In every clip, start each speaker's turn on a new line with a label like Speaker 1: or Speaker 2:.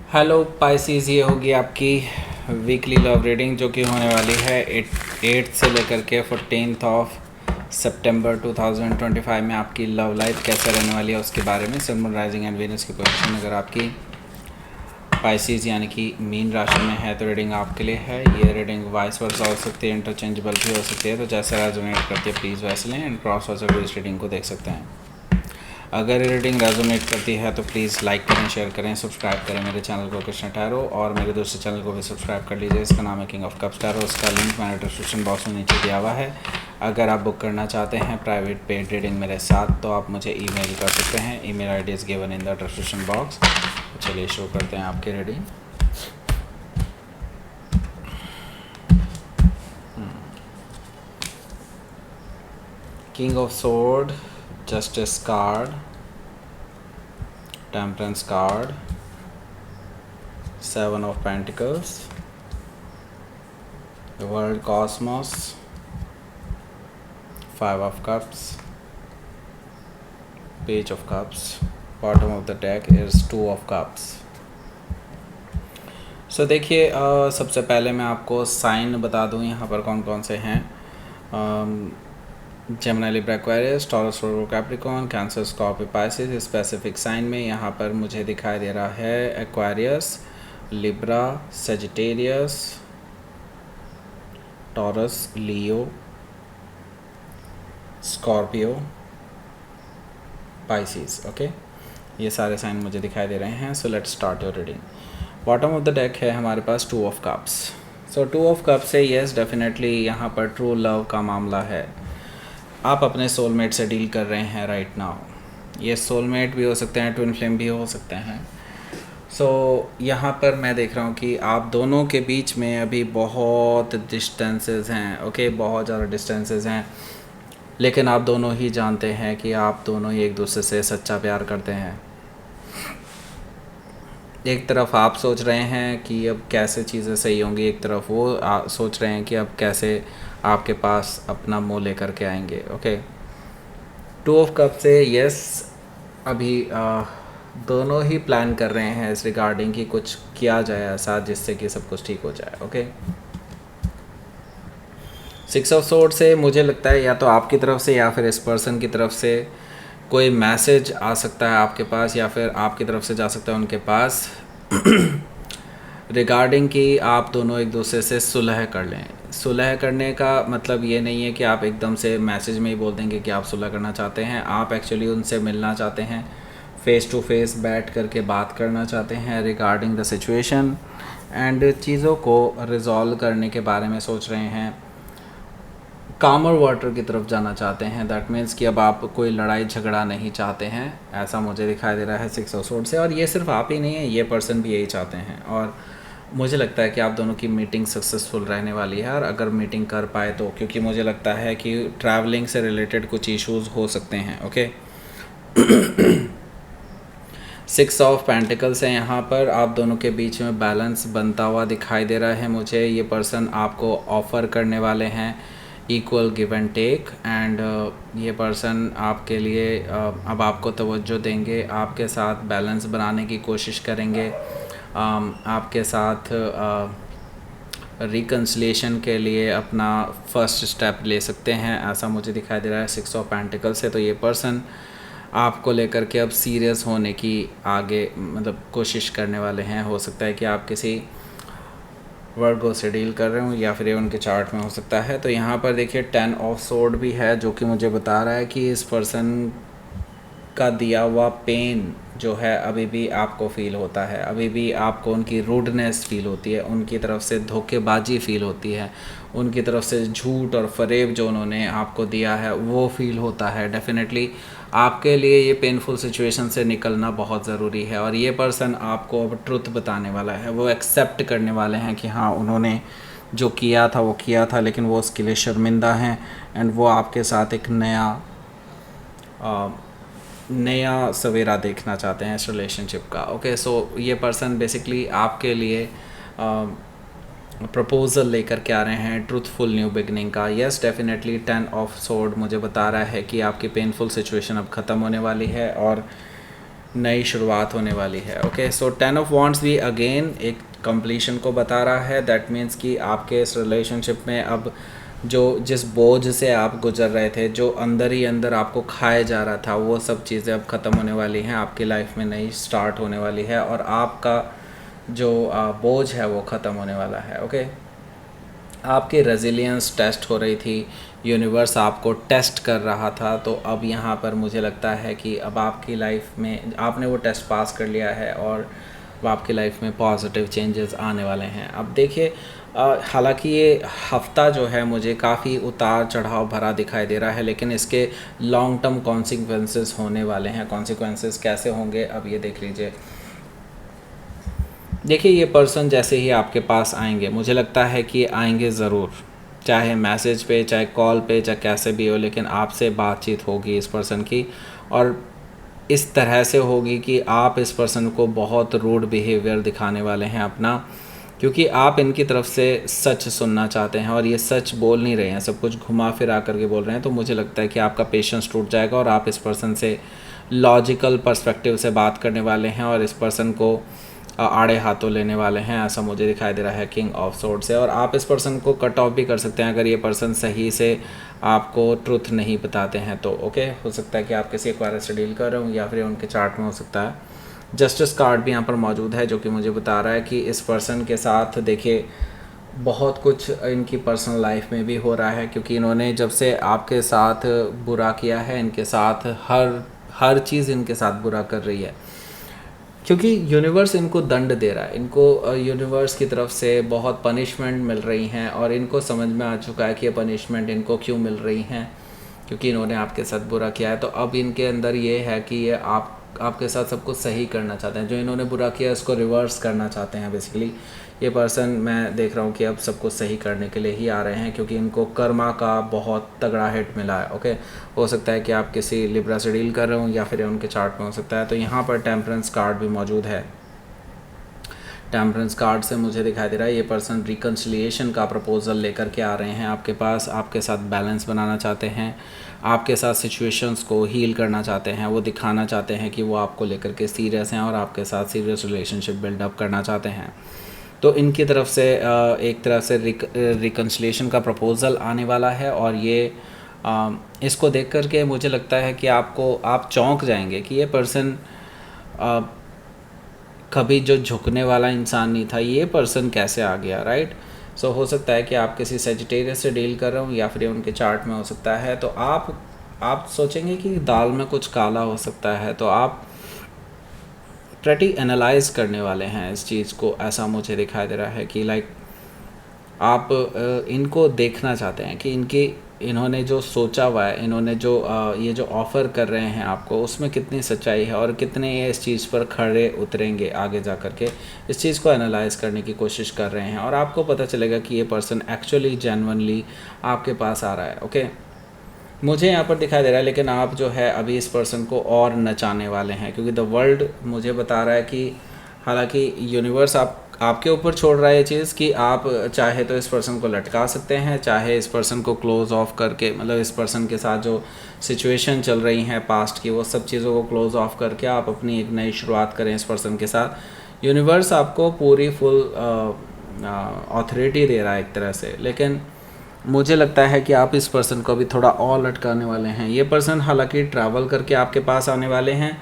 Speaker 1: Hello Pisces, ये होगी आपकी वीकली लव रीडिंग जो कि होने वाली है 8 से लेकर के 14 ऑफ सितंबर 2025 में। आपकी लव लाइफ कैसे रहने वाली है उसके बारे में। सन, मून, राइजिंग एंड वीनस की पोजीशन अगर आपकी पाइसिस यानी कि मीन राशि में है तो रीडिंग आपके लिए है। ये रीडिंग वाइस वर्सा हो सकती है, इंटरचेंजेबल भी हो सकती है, तो जैसे रेजोनेट करती है प्लीज़ वैसे लें एंड क्रॉस वर्सा इस रीडिंग को देख सकते हैं। अगर ये रीडिंग रेजोनेट करती है तो प्लीज़ लाइक करें, शेयर करें, सब्सक्राइब करें मेरे चैनल को कृष्ण टैरो, और मेरे दूसरे चैनल को भी सब्सक्राइब कर लीजिए। इसका नाम है किंग ऑफ कप्स टैरो। उसका लिंक मैंने डिस्क्रिप्शन बॉक्स में नीचे दिया हुआ है। अगर आप बुक करना चाहते हैं प्राइवेट पेड रीडिंग मेरे साथ तो आप मुझे ईमेल कर सकते हैं। Email ID is given in the description box. चलिए शुरू करते हैं आपकी reading. King of sword, justice card, temperance card, Seven of Pentacles, the World Cosmos, Five of Cups, Page of Cups. Bottom of the deck is Two of Cups. So देखिए, सबसे पहले मैं आपको साइन बता दूं यहाँ पर कौन कौन से हैं। Gemini, Libra, Aquarius, Taurus, Virgo, Capricorn, Cancer, Scorpio, Pisces. Specific sign में यहाँ पर मुझे दिखाई दे रहा है Aquarius, Libra, Sagittarius, Taurus, Leo, Scorpio, Pisces. Okay, ये सारे साइन मुझे दिखाई दे रहे हैं। So let's start your reading. Bottom of the deck है हमारे पास two of cups. So two of cups से येस डेफिनेटली यहाँ पर ट्रू लव का मामला है। आप अपने सोलमेट से डील कर रहे हैं राइट नाउ। ये सोलमेट भी हो सकते हैं, ट्विन फ्लेम भी हो सकते हैं। सो यहाँ पर मैं देख रहा हूँ कि आप दोनों के बीच में अभी बहुत डिस्टेंसेस हैं। ओके, बहुत ज़्यादा डिस्टेंसेस हैं, लेकिन आप दोनों ही जानते हैं कि आप दोनों ही एक दूसरे से सच्चा प्यार करते हैं। एक तरफ आप सोच रहे हैं कि अब कैसे चीज़ें सही होंगी, एक तरफ वो सोच रहे हैं कि अब कैसे आपके पास अपना मुँह लेकर के आएंगे। ओके, टू ऑफ कप से यस अभी दोनों ही प्लान कर रहे हैं इस रिगार्डिंग कि कुछ किया जाए ऐसा जिससे कि सब कुछ ठीक हो जाए। ओके, सिक्स ऑफ सोर्ड से मुझे लगता है या तो आपकी तरफ से या फिर इस पर्सन की तरफ से कोई मैसेज आ सकता है आपके पास, या फिर आपकी तरफ से जा सकता है उनके पास रिगार्डिंग कि आप दोनों एक दूसरे से सुलह कर लें। सुलह करने का मतलब ये नहीं है कि आप एकदम से मैसेज में ही बोल देंगे कि आप सुलह करना चाहते हैं। आप एक्चुअली उनसे मिलना चाहते हैं, फेस टू फेस बैठ करके बात करना चाहते हैं रिगार्डिंग द सिचुएशन एंड चीज़ों को रिजॉल्व करने के बारे में सोच रहे हैं। कामर वाटर की तरफ जाना चाहते हैं। दैट मीन्स कि अब आप कोई लड़ाई झगड़ा नहीं चाहते हैं, ऐसा मुझे दिखाई दे रहा है सिक्स ऑफ सोर्ड से। और ये सिर्फ आप ही नहीं है, ये पर्सन भी यही चाहते हैं। और मुझे लगता है कि आप दोनों की मीटिंग सक्सेसफुल रहने वाली है। और अगर मीटिंग कर पाए तो, क्योंकि मुझे लगता है कि ट्रैवलिंग से रिलेटेड कुछ इश्यूज़ हो सकते हैं। ओके, सिक्स ऑफ पेंटिकल्स है यहाँ पर। आप दोनों के बीच में बैलेंस बनता हुआ दिखाई दे रहा है मुझे। ये पर्सन आपको ऑफ़र करने वाले हैं equal give and take, and ये पर्सन आपके लिए अब आपको तवज्जो देंगे, आपके साथ बैलेंस बनाने की कोशिश करेंगे, आपके साथ रिकन्सिलेशन के लिए अपना फर्स्ट स्टेप ले सकते हैं, ऐसा मुझे दिखाई दे रहा है सिक्स ऑफ पेंटिकल्स से। तो ये पर्सन आपको लेकर के अब सीरियस होने की आगे मतलब कोशिश करने वाले हैं। हो सकता है कि आप किसी वर्गो से डील कर रहे हो या फिर ये उनके चार्ट में हो सकता है। तो यहाँ पर देखिए 10 ऑफ सोर्ड भी है जो कि मुझे बता रहा है कि इस पर्सन का दिया हुआ पेन जो है अभी भी आपको फ़ील होता है, अभी भी आपको उनकी रूडनेस फ़ील होती है, उनकी तरफ से धोखेबाजी फ़ील होती है, उनकी तरफ से झूठ और फरेब जो उन्होंने आपको दिया है वो फ़ील होता है। डेफिनेटली आपके लिए ये पेनफुल सिचुएशन से निकलना बहुत ज़रूरी है। और ये पर्सन आपको अब ट्रुथ बताने वाला है, वो एक्सेप्ट करने वाले हैं कि हाँ उन्होंने जो किया था वो किया था, लेकिन वो उसके लिए शर्मिंदा हैं एंड वो आपके साथ एक नया सवेरा देखना चाहते हैं इस रिलेशनशिप का। ओके, सो ये पर्सन बेसिकली आपके लिए प्रपोज़ल लेकर के आ रहे हैं ट्रूथफुल न्यू बिगनिंग का। येस डेफिनेटली 10 ऑफ सोर्ड मुझे बता रहा है कि आपकी पेनफुल सिचुएशन अब ख़त्म होने वाली है और नई शुरुआत होने वाली है। ओके, सो 10 ऑफ वॉन्ड्स भी अगेन एक कंप्लीशन को बता रहा है। दैट मीन्स कि आपके इस रिलेशनशिप में अब जो जिस बोझ से आप गुजर रहे थे, जो अंदर ही अंदर आपको खाया जा रहा था, वो सब चीज़ें अब ख़त्म होने वाली हैं। आपकी लाइफ में नई स्टार्ट होने वाली है और आपका जो बोझ है वो ख़त्म होने वाला है। ओके, आपकी रेजिलियंस टेस्ट हो रही थी, यूनिवर्स आपको टेस्ट कर रहा था, तो अब यहाँ पर मुझे लगता है कि अब आपकी लाइफ में आपने वो टेस्ट पास कर लिया है और अब आपकी लाइफ में पॉजिटिव चेंजेस आने वाले हैं। अब देखिए, हालांकि ये हफ्ता जो है मुझे काफ़ी उतार चढ़ाव भरा दिखाई दे रहा है, लेकिन इसके लॉन्ग टर्म कॉन्सिक्वेंसेस होने वाले हैं। कॉन्सिक्वेंसेस कैसे होंगे अब ये देख लीजिए। देखिए, ये पर्सन जैसे ही आपके पास आएंगे, मुझे लगता है कि आएंगे ज़रूर, चाहे मैसेज पे, चाहे कॉल पे, चाहे कैसे भी हो, लेकिन आपसे बातचीत होगी इस पर्सन की, और इस तरह से होगी कि आप इस पर्सन को बहुत रूड बिहेवियर दिखाने वाले हैं अपना, क्योंकि आप इनकी तरफ से सच सुनना चाहते हैं और ये सच बोल नहीं रहे हैं, सब कुछ घुमा फिरा करके बोल रहे हैं। तो मुझे लगता है कि आपका पेशेंस टूट जाएगा और आप इस पर्सन से लॉजिकल पर्सपेक्टिव से बात करने वाले हैं और इस पर्सन को आड़े हाथों लेने वाले हैं, ऐसा मुझे दिखाई दे रहा है किंग ऑफ सोर्ड से। और आप इस पर्सन को कट ऑफ भी कर सकते हैं अगर ये पर्सन सही से आपको ट्रुथ नहीं बताते हैं तो। ओके, हो सकता है कि आप किसी एक्वायरस से डील कर रहे हो या फिर उनके चार्ट में हो सकता है। जस्टिस कार्ड भी यहाँ पर मौजूद है, जो कि मुझे बता रहा है कि इस पर्सन के साथ देखिए बहुत कुछ इनकी पर्सनल लाइफ में भी हो रहा है, क्योंकि इन्होंने जब से आपके साथ बुरा किया है, इनके साथ हर चीज़ इनके साथ बुरा कर रही है, क्योंकि यूनिवर्स इनको दंड दे रहा है। इनको यूनिवर्स की तरफ से बहुत पनिशमेंट मिल रही हैं और इनको समझ में आ चुका है कि ये पनिशमेंट इनको क्यों मिल रही हैं, क्योंकि इन्होंने आपके साथ बुरा किया है। तो अब इनके अंदर ये है कि ये आपके साथ सब कुछ सही करना चाहते हैं, जो इन्होंने बुरा किया उसको रिवर्स करना चाहते हैं। बेसिकली ये पर्सन, मैं देख रहा हूँ कि अब सब कुछ सही करने के लिए ही आ रहे हैं, क्योंकि इनको कर्मा का बहुत तगड़ा हिट मिला है। ओके, हो सकता है कि आप किसी लिब्रा से डील कर रहे हो या फिर उनके चार्ट में हो सकता है। तो यहाँ पर टेम्परेंस कार्ड भी मौजूद है। टेम्परेंस कार्ड से मुझे दिखाई दे रहा है ये पर्सन रिकन्सिलिएशन का प्रपोजल लेकर के आ रहे हैं आपके पास, आपके साथ बैलेंस बनाना चाहते हैं, आपके साथ सिचुएशंस को हील करना चाहते हैं, वो दिखाना चाहते हैं कि वो आपको लेकर के सीरियस हैं और आपके साथ सीरियस रिलेशनशिप बिल्डअप करना चाहते हैं। तो इनकी तरफ से एक तरह से रिकन्सिलिएशन का प्रपोज़ल आने वाला है और ये इसको देख कर के मुझे लगता है कि आप चौंक जाएंगे कि ये पर्सन कभी जो झुकने वाला इंसान नहीं था, ये पर्सन कैसे आ गया, राइट। सो हो सकता है कि आप किसी सेजिटेरियस से डील कर रहे हो या फिर उनके चार्ट में हो सकता है। तो आप सोचेंगे कि दाल में कुछ काला हो सकता है, तो आप प्रैटी एनालाइज करने वाले हैं इस चीज़ को, ऐसा मुझे दिखाई दे रहा है कि लाइक आप इनको देखना चाहते हैं कि इन्होंने जो सोचा हुआ है, इन्होंने जो ये जो ऑफ़र कर रहे हैं आपको, उसमें कितनी सच्चाई है और कितने ये इस चीज़ पर खड़े उतरेंगे आगे जा कर के। इस चीज़ को एनालाइज करने की कोशिश कर रहे हैं और आपको पता चलेगा कि ये पर्सन एक्चुअली जेन्युइनली आपके पास आ रहा है। ओके, मुझे यहाँ पर दिखाई दे रहा है, लेकिन आप जो है अभी इस पर्सन को और नचाने वाले हैं, क्योंकि द वर्ल्ड मुझे बता रहा है कि हालांकि यूनिवर्स आपके ऊपर छोड़ रहा है ये चीज़ कि आप चाहे तो इस पर्सन को लटका सकते हैं, चाहे इस पर्सन को क्लोज़ ऑफ करके, मतलब इस पर्सन के साथ जो सिचुएशन चल रही हैं पास्ट की, वो सब चीज़ों को क्लोज़ ऑफ करके आप अपनी एक नई शुरुआत करें इस पर्सन के साथ। यूनिवर्स आपको पूरी फुल ऑथोरिटी दे रहा है एक तरह से, लेकिन मुझे लगता है कि आप इस पर्सन को भी थोड़ा और लटकाने वाले हैं। ये पर्सन हालांकि ट्रैवल करके आपके पास आने वाले हैं,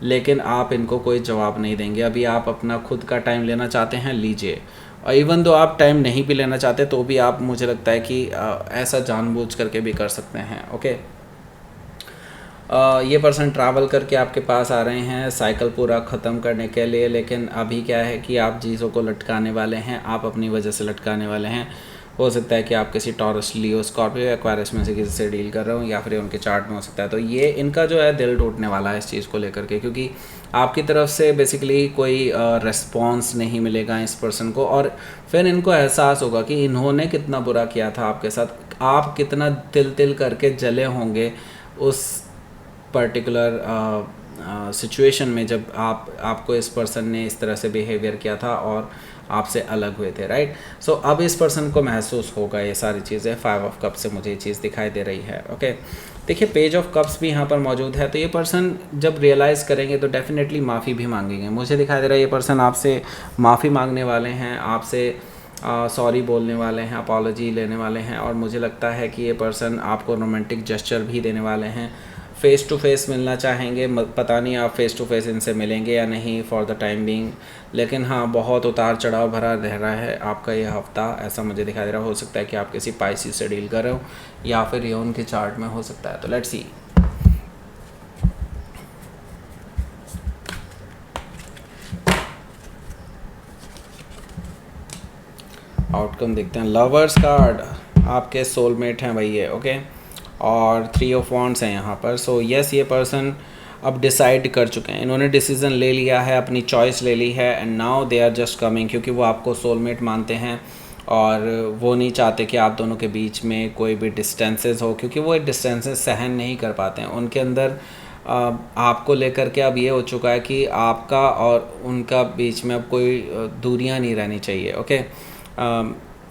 Speaker 1: लेकिन आप इनको कोई जवाब नहीं देंगे। अभी आप अपना खुद का टाइम लेना चाहते हैं, लीजिए। और इवन दो आप टाइम नहीं भी लेना चाहते तो भी आप, मुझे लगता है कि ऐसा जानबूझ करके भी कर सकते हैं। ओके, ये पर्सन ट्रैवल करके आपके पास आ रहे हैं साइकिल पूरा ख़त्म करने के लिए, लेकिन अभी क्या है कि आप चीज़ों को लटकाने वाले हैं, आप अपनी वजह से लटकाने वाले हैं। हो सकता है कि आप किसी टॉरस, लियो, स्कॉर्पियो, एक्वायरस में से किसी से डील कर रहे हो या फिर उनके चार्ट में हो सकता है। तो ये इनका जो है दिल टूटने वाला है इस चीज़ को लेकर के, क्योंकि आपकी तरफ से बेसिकली कोई रिस्पॉन्स नहीं मिलेगा इस पर्सन को, और फिर इनको एहसास होगा कि इन्होंने कितना बुरा किया था आपके साथ, आप कितना तिल करके जले होंगे उस पर्टिकुलर सिचुएशन में जब आपको इस पर्सन ने इस तरह से बिहेवियर किया था और आपसे अलग हुए थे, राइट। सो अब इस पर्सन को महसूस होगा ये सारी चीज़ें। 5 ऑफ कप से मुझे ये चीज़ दिखाई दे रही है। ओके, देखिए पेज ऑफ कप्स भी यहाँ पर मौजूद है, तो ये पर्सन जब रियलाइज़ करेंगे तो डेफिनेटली माफ़ी भी मांगेंगे। मुझे दिखाई दे रहा है ये पर्सन आपसे माफ़ी मांगने वाले हैं, आपसे सॉरी बोलने वाले हैं, अपॉलॉजी लेने वाले हैं, और मुझे लगता है कि ये पर्सन आपको रोमांटिक जेस्चर भी देने वाले हैं। फ़ेस टू फेस मिलना चाहेंगे, पता नहीं आप फ़ेस टू फेस इनसे मिलेंगे या नहीं फॉर द टाइम बीइंग, लेकिन हाँ बहुत उतार चढ़ाव भरा रह रहा है आपका ये हफ़्ता, ऐसा मुझे दिखाई दे रहा। हो सकता है कि आप किसी पाइसिस से डील कर रहे हो या फिर ये उनके चार्ट में हो सकता है। तो लेट्स सी आउटकम देखते हैं। लवर्स कार्ड आपके सोलमेट हैं भाई ये, ओके, और 3 ऑफ वॉन्ड्स हैं यहाँ पर। सो यस ये पर्सन अब डिसाइड कर चुके हैं, इन्होंने डिसीज़न ले लिया है, अपनी चॉइस ले ली है, and now they are just coming, क्योंकि वो आपको सोलमेट मानते हैं और वो नहीं चाहते कि आप दोनों के बीच में कोई भी डिस्टेंसेस हो, क्योंकि वो डिस्टेंसेस सहन नहीं कर पाते हैं। उनके अंदर आपको लेकर के अब ये हो चुका है कि आपका और उनका बीच में अब कोई दूरियां नहीं रहनी चाहिए, ओके।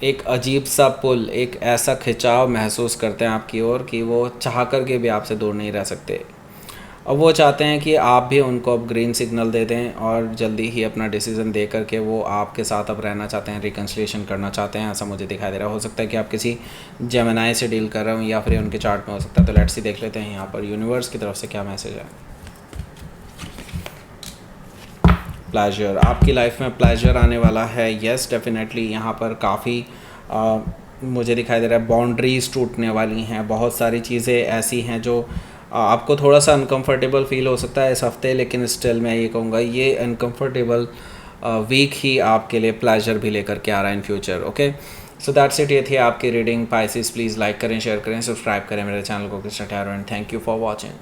Speaker 1: एक अजीब सा पुल, एक ऐसा खिंचाव महसूस करते हैं आपकी ओर कि वो चाह कर के भी आपसे दूर नहीं रह सकते। अब वो चाहते हैं कि आप भी उनको अब ग्रीन सिग्नल दे दें और जल्दी ही अपना डिसीज़न दे करके वो आपके साथ अब रहना चाहते हैं, रिकन्सिलिएशन करना चाहते हैं, ऐसा मुझे दिखाई दे रहा है। हो सकता है कि आप किसी जेमिनी से डील कर रहे हो या फिर उनके चार्ट में हो सकता है। तो लेट्स सी देख लेते हैं यहाँ पर यूनिवर्स की तरफ से क्या मैसेज है। प्लेजर, आपकी लाइफ में प्लेजर आने वाला है, यस डेफिनेटली। यहाँ पर काफ़ी मुझे दिखाई दे रहा है बाउंड्रीज टूटने वाली हैं, बहुत सारी चीज़ें ऐसी हैं जो आपको थोड़ा सा अनकंफर्टेबल फील हो सकता है इस हफ्ते, लेकिन स्टिल मैं ये कहूँगा ये अनकंफर्टेबल वीक ही आपके लिए प्लेजर भी लेकर के आ रहा है in future, okay. So that's it, ये थी आपकी रीडिंग। पाइसिस प्लीज़ लाइक करें, शेयर करें, सब्सक्राइब करें मेरे चैनल को Krishna tarot, and thank you for watching.